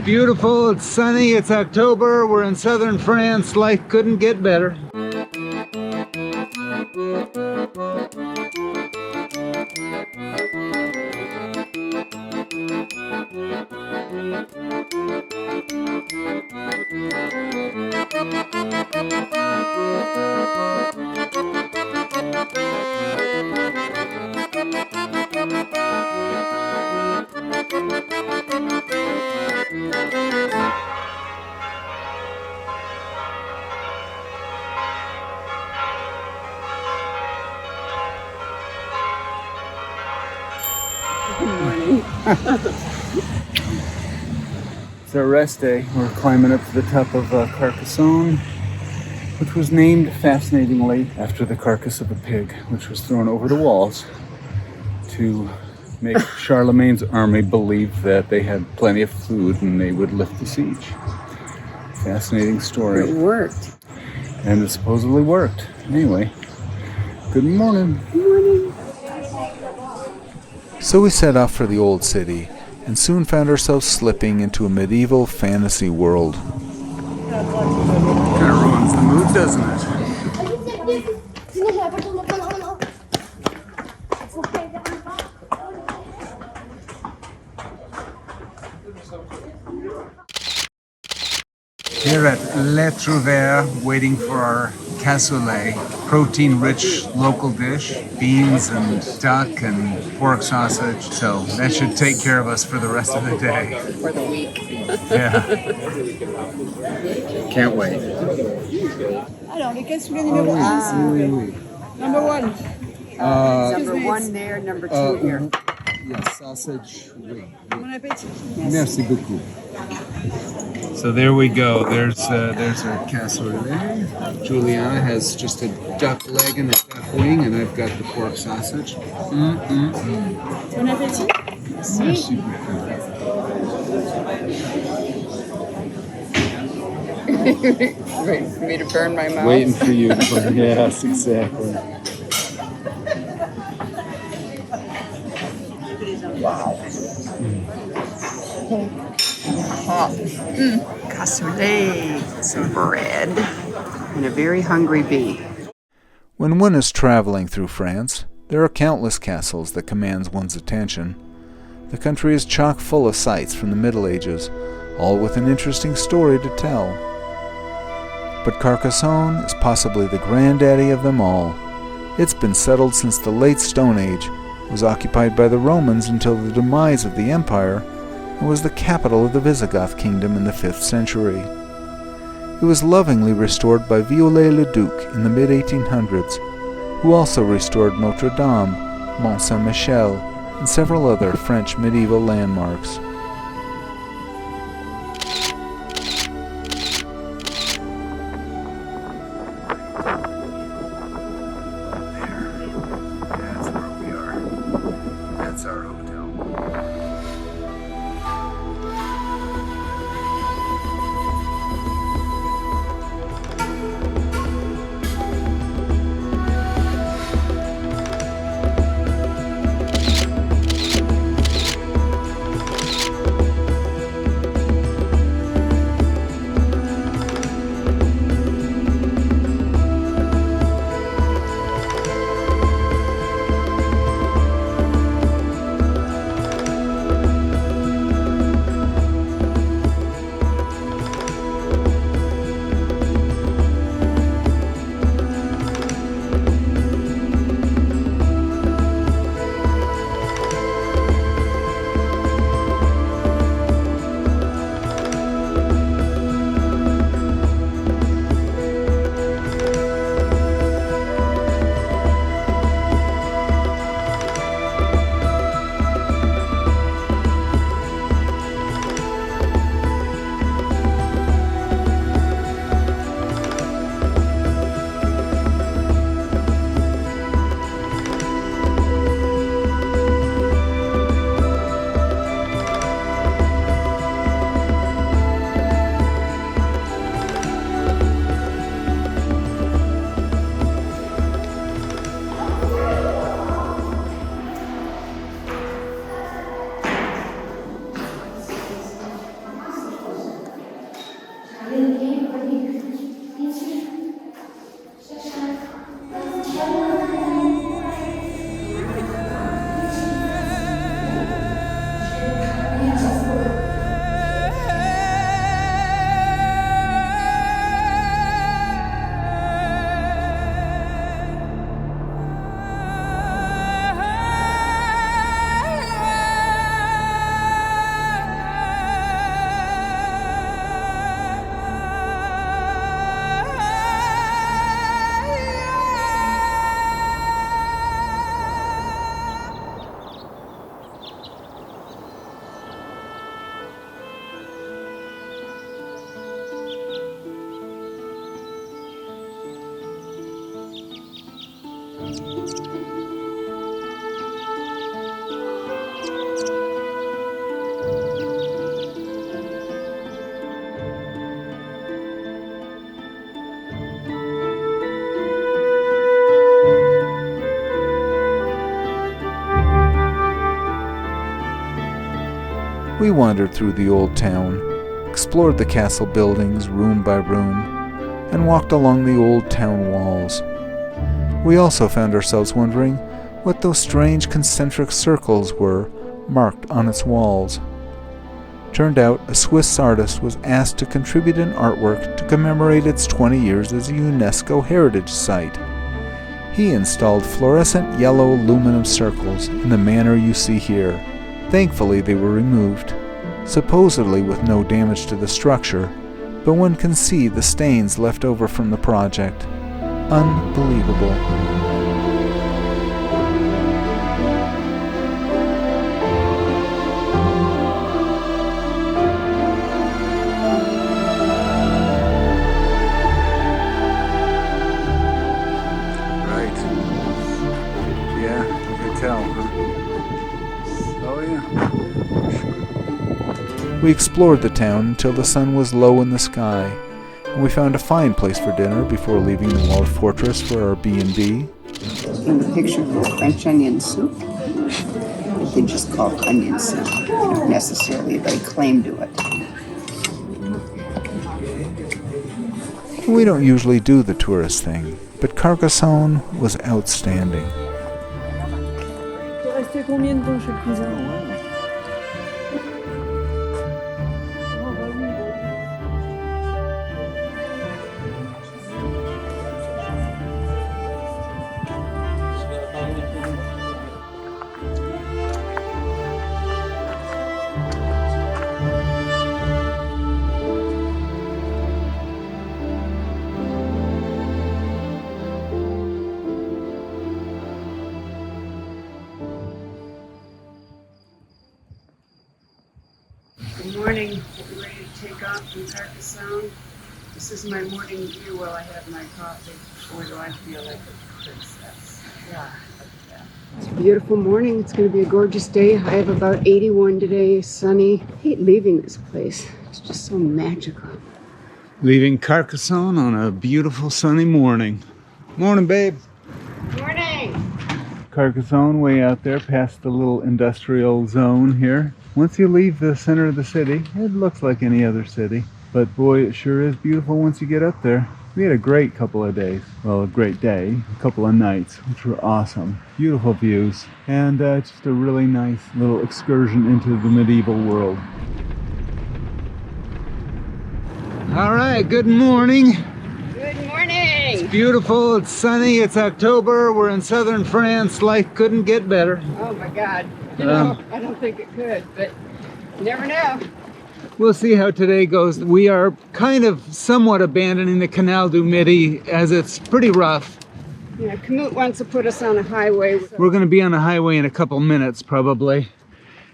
beautiful, it's sunny, it's October, we're in southern France, life couldn't get better. It's our rest day. We're climbing up to the top of Carcassonne, which was named fascinatingly after the carcass of a pig, which was thrown over the walls to make Charlemagne's army believe that they had plenty of food and they would lift the siege. Fascinating story. It worked. And it supposedly worked. Anyway, good morning. Good morning. So we set off for the old city and soon found ourselves slipping into a medieval fantasy world. Kind of ruins the mood, doesn't it? Here at Le Trouvert, waiting for our cassoulet, protein-rich local dish, beans and duck and pork sausage. So that should take care of us for the rest of the day. For the week. Yeah. Can't wait. Alors, les cassoulet numéro 1. Number 1. Number 1 there, number 2 here. Yes, sausage, oui. Bon appétit. Merci beaucoup. So there we go. There's our cassoulet. Julianna has just a duck leg and a duck wing, and I've got the pork sausage. Bon appétit. Merci beaucoup. Wait for me to burn my mouth. Waiting for you. Yes, exactly. Wow. Cassoulet, some bread, and a very hungry bee. When one is traveling through France, there are countless castles that command one's attention. The country is chock full of sights from the Middle Ages, all with an interesting story to tell. But Carcassonne is possibly the granddaddy of them all. It's been settled since the late Stone Age, was occupied by the Romans until the demise of the empire, and was the capital of the Visigoth kingdom in the 5th century. It was lovingly restored by Viollet-le-Duc in the mid-1800s, who also restored Notre Dame, Mont Saint-Michel, and several other French medieval landmarks. We wandered through the old town, explored the castle buildings room by room, and walked along the old town walls. We also found ourselves wondering what those strange concentric circles were marked on its walls. Turned out a Swiss artist was asked to contribute an artwork to commemorate its 20 years as a UNESCO heritage site. He installed fluorescent yellow aluminum circles in the manner you see here. Thankfully, they were removed, supposedly with no damage to the structure, but one can see the stains left over from the project. Unbelievable. Right. Yeah, you can tell, huh? Oh, yeah. We explored the town until the sun was low in the sky, and we found a fine place for dinner before leaving the walled fortress for our B&B. In the picture for French onion soup, they just call it onion soup. They don't necessarily lay claim to it. We don't usually do the tourist thing, but Carcassonne was outstanding. Tu es resté combien de temps chez le cousin? Good morning. Getting ready to take off from Carcassonne. This is my morning view while I have my coffee. Boy, do I feel like a princess. Yeah. It's a beautiful morning. It's going to be a gorgeous day. I have about 81 today, sunny. I hate leaving this place. It's just so magical. Leaving Carcassonne on a beautiful sunny morning. Morning, babe. Morning! Carcassonne way out there past the little industrial zone here. Once you leave the center of the city, it looks like any other city. But boy, it sure is beautiful once you get up there. We had a great couple of days. Well, a great day, a couple of nights, which were awesome. Beautiful views, and just a really nice little excursion into the medieval world. All right, good morning. Good morning! It's beautiful, it's sunny, it's October, we're in southern France. Life couldn't get better. Oh my God. You know, I don't think it could, but you never know. We'll see how today goes. We are kind of somewhat abandoning the Canal du Midi as it's pretty rough. Yeah, Canute wants to put us on a highway. We're going to be on a highway in a couple minutes probably.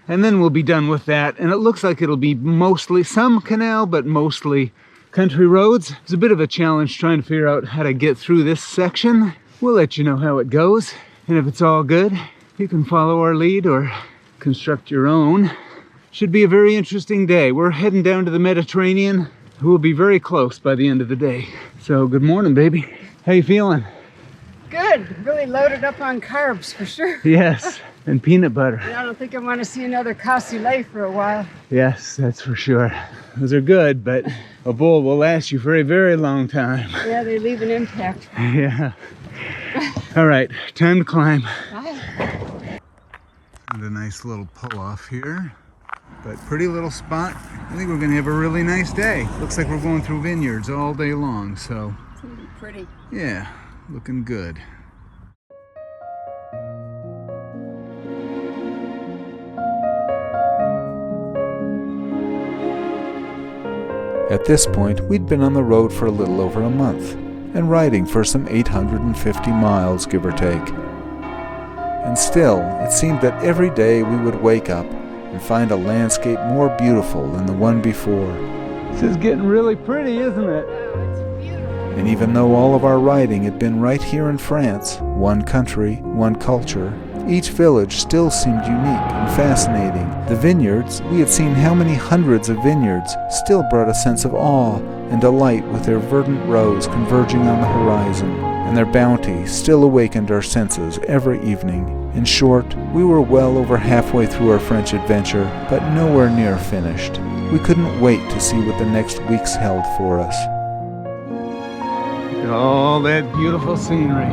And then we'll be done with that. And it looks like it'll be mostly some canal, but mostly country roads. It's a bit of a challenge trying to figure out how to get through this section. We'll let you know how it goes. And if it's all good, you can follow our lead or construct your own. Should be a very interesting day. We're heading down to the Mediterranean. We'll be very close by the end of the day. So good morning, baby. How you feeling? Good. Really loaded up on carbs for sure. Yes, and peanut butter. I don't think I want to see another cassoulet for a while. Yes, that's for sure. Those are good, but a bowl will last you for a very long time. Yeah, they leave an impact. Yeah. All right, time to climb. Bye. And a nice little pull off here, but pretty little spot. I think we're gonna have a really nice day. Looks like we're going through vineyards all day long, so. It's gonna be pretty. Yeah, looking good. At this point, we'd been on the road for a little over a month, and riding for some 850 miles, give or take. And still, it seemed that every day we would wake up and find a landscape more beautiful than the one before. This is getting really pretty, isn't it? Wow, it's beautiful. And even though all of our riding had been right here in France, one country, one culture, each village still seemed unique and fascinating. The vineyards, we had seen how many hundreds of vineyards, still brought a sense of awe and delight with their verdant rows converging on the horizon, and their bounty still awakened our senses every evening. In short, we were well over halfway through our French adventure, but nowhere near finished. We couldn't wait to see what the next weeks held for us. Look at all that beautiful scenery.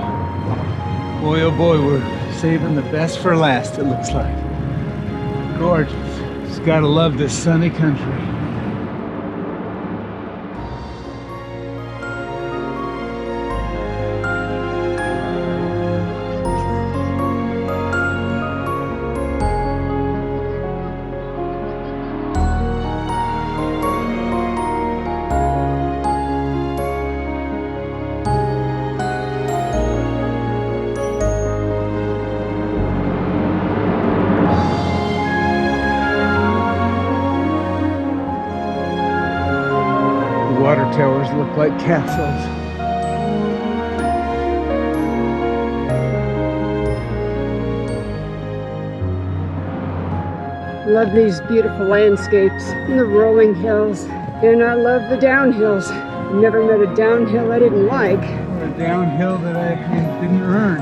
Boy, oh boy, we're saving the best for last, it looks like. Gorgeous. Just gotta love this sunny country. Water towers look like castles. Love these beautiful landscapes and the rolling hills, and I love the downhills. Never met a downhill I didn't like. Or a downhill that I didn't earn.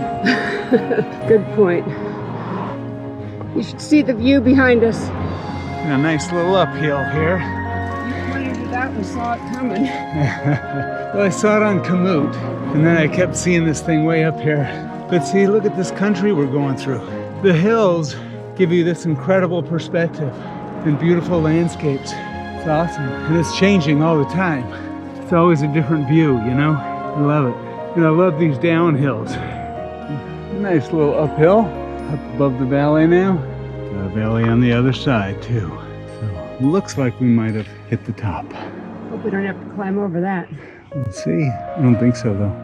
Good point. You should see the view behind us. And a nice little uphill here. You pointed it out and saw it coming. Well, I saw it on Komoot, and then I kept seeing this thing way up here. But see, look at this country we're going through. The hills give you this incredible perspective and beautiful landscapes. It's awesome, and it's changing all the time. It's always a different view, you know? I love it. And I love these downhills. Nice little uphill, up above the valley now. Got a valley on the other side too. So looks like we might have hit the top. Hope we don't have to climb over that. Let's see. I don't think so though.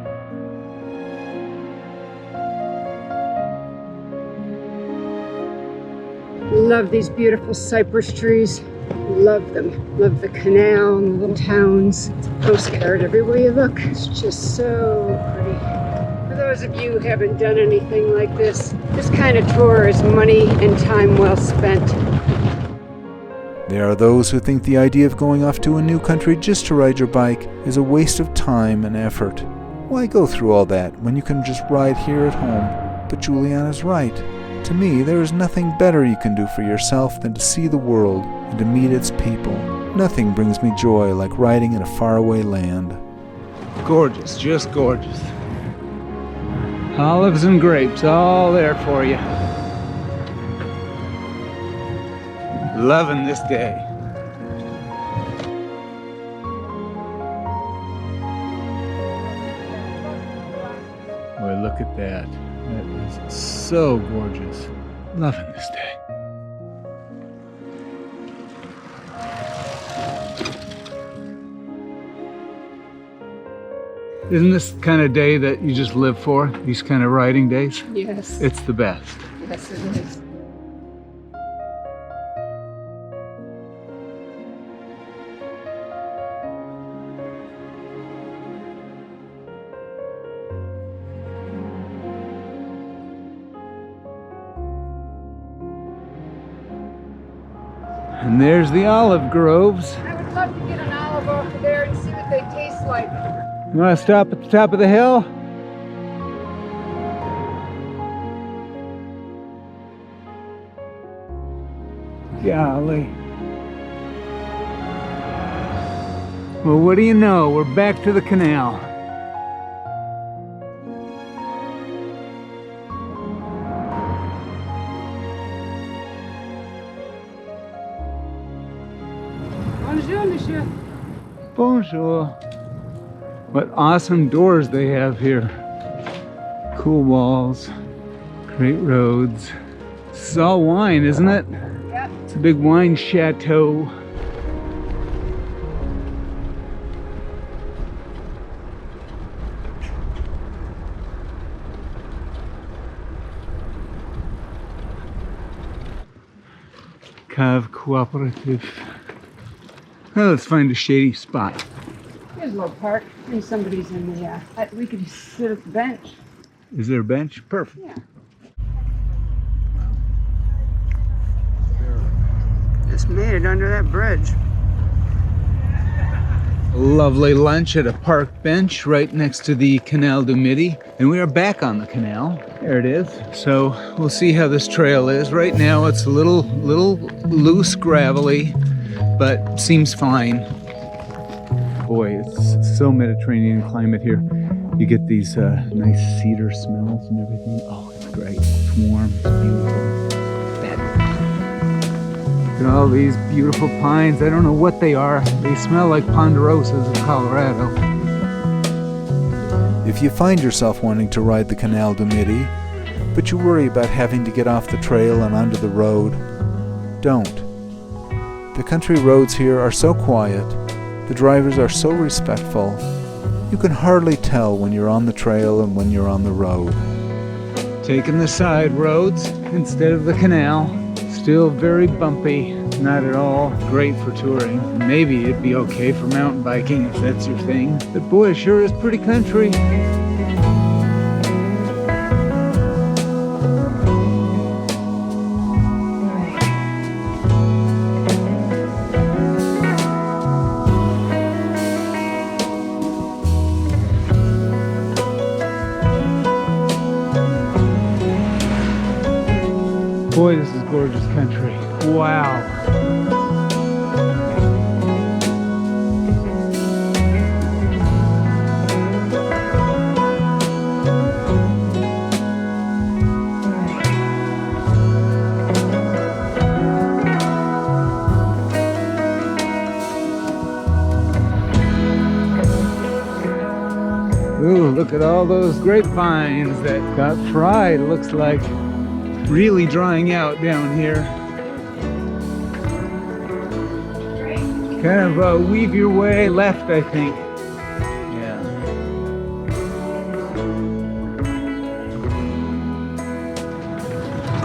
Love these beautiful cypress trees. Love them. Love the canal and the little towns. It's a postcard everywhere you look. It's just so pretty. For those of you who haven't done anything like this kind of tour is money and time well spent. There are those who think the idea of going off to a new country just to ride your bike is a waste of time and effort. Why go through all that when you can just ride here at home? But Julianna's right. To me, there is nothing better you can do for yourself than to see the world and to meet its people. Nothing brings me joy like riding in a faraway land. Gorgeous, just gorgeous. Olives and grapes all there for you. Loving this day. Boy, look at that. That is so gorgeous. Loving this day. Isn't this the kind of day that you just live for? These kind of riding days? Yes. It's the best. Yes, it is. And there's the olive groves. I would love to get an olive off of there and see what they taste like. You want to stop at the top of the hill? Golly. Well, what do you know? We're back to the canal. Bonjour, monsieur. Bonjour. What awesome doors they have here. Cool walls, great roads. This is all wine, isn't it? Yep. It's a big wine chateau. Cave cooperative. Well, let's find a shady spot. Here's a little park. Maybe somebody's in the, we could sit at the bench. Is there a bench? Perfect. Yeah. Just made it under that bridge. Lovely lunch at a park bench right next to the Canal du Midi. And we are back on the canal. There it is. So we'll see how this trail is. Right now it's a little loose, gravelly, but seems fine. Boy, it's so Mediterranean climate here. You get these nice cedar smells and everything. Oh, it's great. It's warm, it's beautiful. Look at all these beautiful pines. I don't know what they are. They smell like ponderosas of Colorado. If you find yourself wanting to ride the Canal du Midi, but you worry about having to get off the trail and onto the road, don't. The country roads here are so quiet, the drivers are so respectful, you can hardly tell when you're on the trail and when you're on the road. Taking the side roads instead of the canal. Still very bumpy, not at all great for touring. Maybe it'd be okay for mountain biking if that's your thing. But boy, it sure is pretty country. Boy, this is gorgeous country. Wow. Ooh, look at all those grapevines that got fried, looks like. Really drying out down here. Kind of weave your way left, I think. Yeah.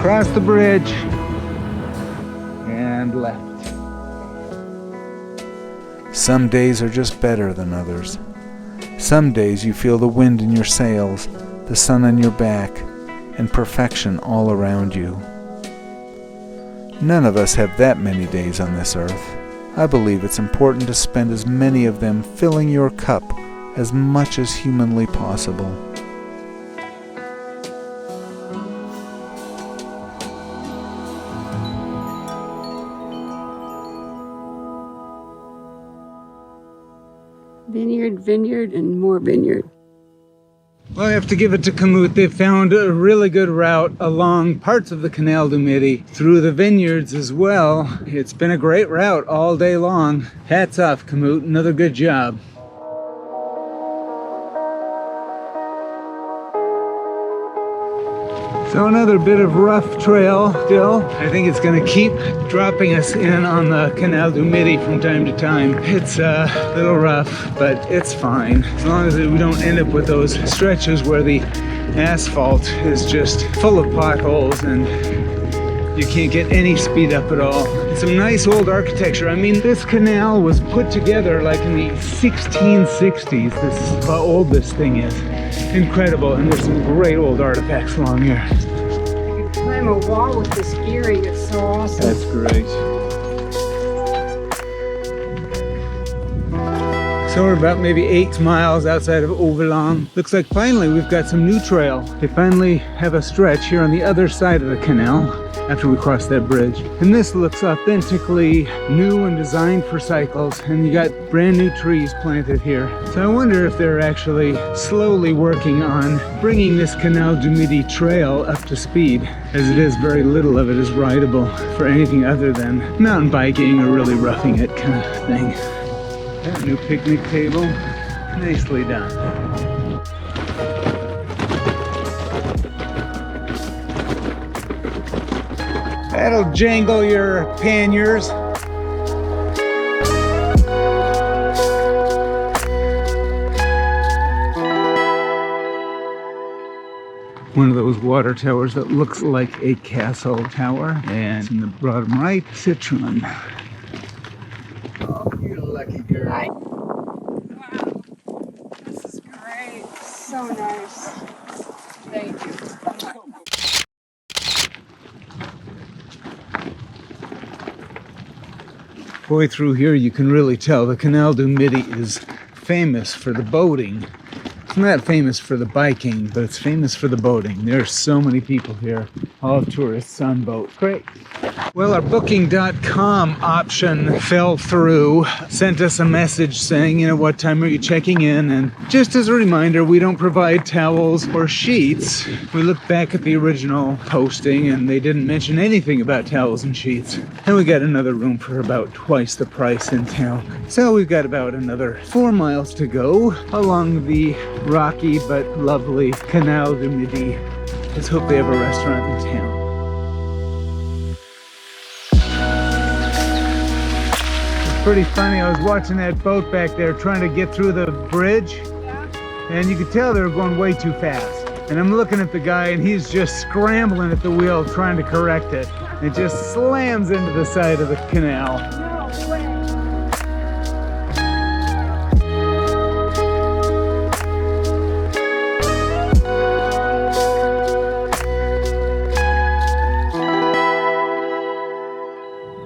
Cross the bridge and left. Some days are just better than others. Some days you feel the wind in your sails, the sun on your back, and perfection all around you. None of us have that many days on this earth. I believe it's important to spend as many of them filling your cup as much as humanly possible. Vineyard, vineyard, and more vineyard. Well, I have to give it to Kamut. They've found a really good route along parts of the Canal du Midi, through the vineyards as well. It's been a great route all day long. Hats off, Kamut. Another good job. So another bit of rough trail still. I think it's going to keep dropping us in on the Canal du Midi from time to time. It's a little rough, but it's fine. As long as we don't end up with those stretches where the asphalt is just full of potholes and you can't get any speed up at all. It's some nice old architecture. I mean, this canal was put together like in the 1660s. This is how old this thing is. Incredible, and there's some great old artifacts along here. You can climb a wall with this gearing, it's so awesome. That's great. So we're about maybe 8 miles outside of Ouveillan. Looks like finally we've got some new trail. They finally have a stretch here on the other side of the canal after we cross that bridge. And this looks authentically new and designed for cycles, and you got brand new trees planted here. So I wonder if they're actually slowly working on bringing this Canal du Midi trail up to speed, as it is very little of it is rideable for anything other than mountain biking or really roughing it kind of thing. That new picnic table, nicely done. That'll jangle your panniers. One of those water towers that looks like a castle tower. And in the bottom right, Citroën. Oh, you lucky girl. so nice. Thank you. Going through here, you can really tell the Canal du Midi is famous for the boating. It's not famous for the biking, but it's famous for the boating. There are so many people here, all tourists on boats. Great. Well, our booking.com option fell through, sent us a message saying, you know, what time are you checking in? And just as a reminder, we don't provide towels or sheets. We looked back at the original posting and they didn't mention anything about towels and sheets. And we got another room for about twice the price in town. So we've got about another 4 miles to go along the rocky but lovely Canal du Midi. Let's hope they have a restaurant in town. Pretty funny. I was watching that boat back there trying to get through the bridge, and you could tell they were going way too fast. And I'm looking at the guy and he's just scrambling at the wheel trying to correct it. It just slams into the side of the canal. No way.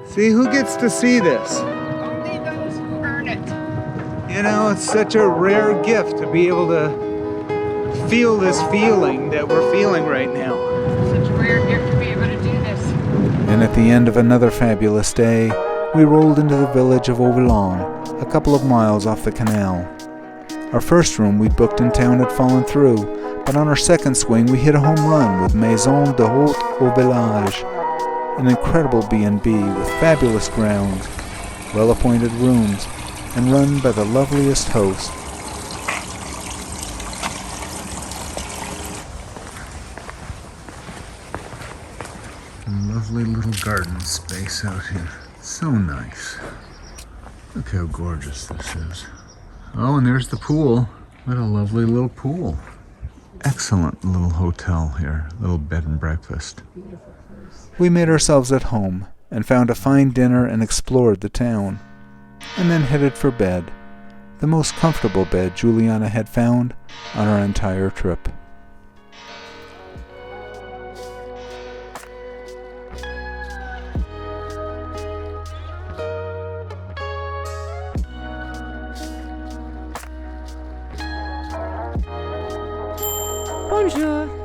See, who gets to see this? Only those who earn it. You know, it's such a rare gift to be able to feel this feeling that we're feeling right now. Such a rare gift to be able to do this. And at the end of another fabulous day, we rolled into the village of Ouveillan, a couple of miles off the canal. Our first room we'd booked in town had fallen through, but on our second swing we hit a home run with Maison de Haute au Village, an incredible B&B with fabulous grounds, well-appointed rooms, and run by the loveliest host. A lovely little garden space out here. So nice. Look how gorgeous this is. Oh, and there's the pool. What a lovely little pool. Excellent little hotel here, little bed and breakfast. We made ourselves at home and found a fine dinner and explored the town, and then headed for bed, the most comfortable bed Julianna had found on our entire trip. Bonjour.